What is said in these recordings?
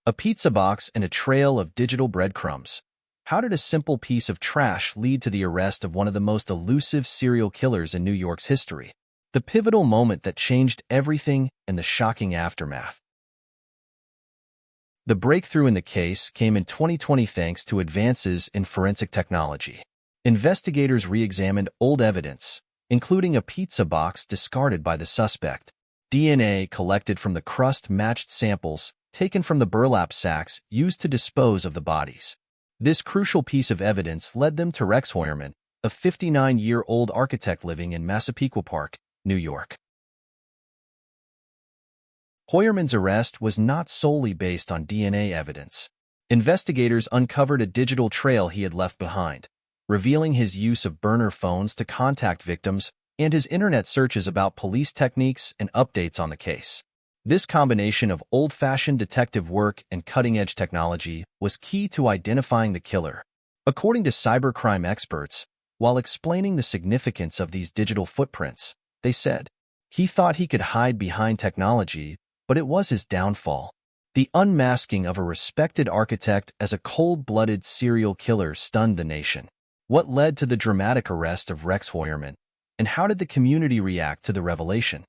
A pizza box and a trail of digital breadcrumbs. How did a simple piece of trash lead to the arrest of one of the most elusive serial killers in New York's history? The pivotal moment that changed everything and the shocking aftermath. The breakthrough in the case came in 2020 thanks to advances in forensic technology. Investigators re-examined old evidence, including a pizza box discarded by the suspect. DNA collected from the crust matched samples taken from the burlap sacks used to dispose of the bodies. This crucial piece of evidence led them to Rex Heuermann, a 59-year-old architect living in Massapequa Park, New York. Heuermann's arrest was not solely based on DNA evidence. Investigators uncovered a digital trail he had left behind, revealing his use of burner phones to contact victims and his internet searches about police techniques and updates on the case. This combination of old-fashioned detective work and cutting-edge technology was key to identifying the killer. According to cybercrime experts, while explaining the significance of these digital footprints, they said, he thought he could hide behind technology, but it was his downfall. The unmasking of a respected architect as a cold-blooded serial killer stunned the nation. What led to the dramatic arrest of Rex Heuermann, and how did the community react to the revelation?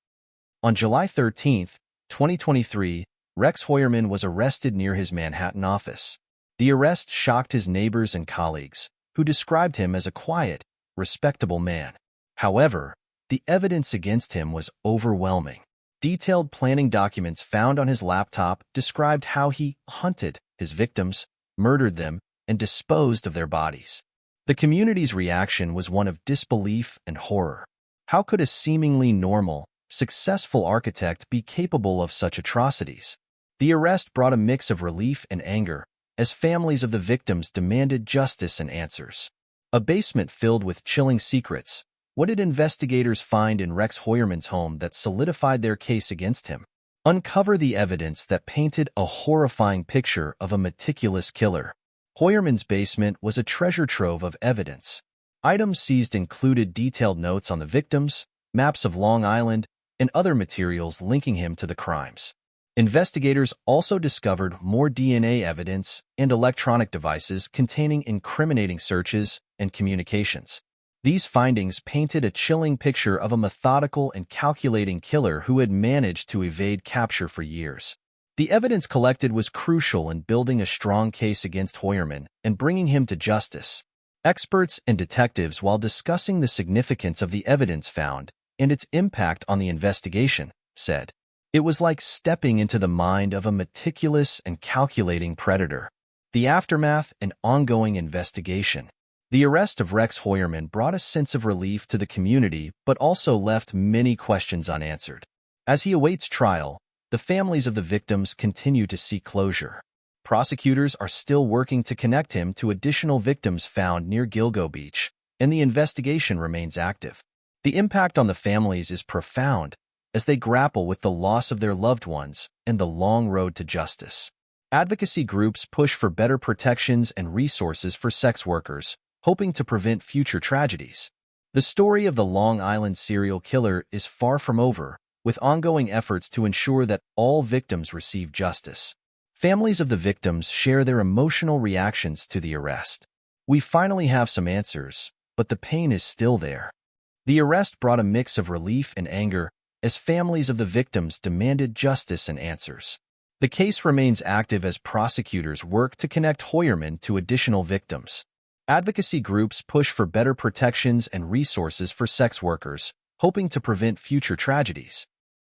On July 13, 2023, Rex Heuermann was arrested near his Manhattan office. The arrest shocked his neighbors and colleagues, who described him as a quiet, respectable man. However, the evidence against him was overwhelming. Detailed planning documents found on his laptop described how he hunted his victims, murdered them, and disposed of their bodies. The community's reaction was one of disbelief and horror. How could a seemingly normal, successful architect be capable of such atrocities? The arrest brought a mix of relief and anger, as families of the victims demanded justice and answers. A basement filled with chilling secrets. What did investigators find in Rex Heuermann's home that solidified their case against him? Uncover the evidence that painted a horrifying picture of a meticulous killer. Heuermann's basement was a treasure trove of evidence. Items seized included detailed notes on the victims, maps of Long Island, and other materials linking him to the crimes. Investigators also discovered more DNA evidence and electronic devices containing incriminating searches and communications. These findings painted a chilling picture of a methodical and calculating killer who had managed to evade capture for years. The evidence collected was crucial in building a strong case against Heuermann and bringing him to justice. Experts and detectives, while discussing the significance of the evidence found and its impact on the investigation, said, it was like stepping into the mind of a meticulous and calculating predator. The aftermath and ongoing investigation. The arrest of Rex Heuermann brought a sense of relief to the community but also left many questions unanswered. As he awaits trial, the families of the victims continue to seek closure. Prosecutors are still working to connect him to additional victims found near Gilgo Beach, and the investigation remains active. The impact on the families is profound as they grapple with the loss of their loved ones and the long road to justice. Advocacy groups push for better protections and resources for sex workers, hoping to prevent future tragedies. The story of the Long Island serial killer is far from over, with ongoing efforts to ensure that all victims receive justice. Families of the victims share their emotional reactions to the arrest. We finally have some answers, but the pain is still there. The arrest brought a mix of relief and anger as families of the victims demanded justice and answers. The case remains active as prosecutors work to connect Heuermann to additional victims. Advocacy groups push for better protections and resources for sex workers, hoping to prevent future tragedies.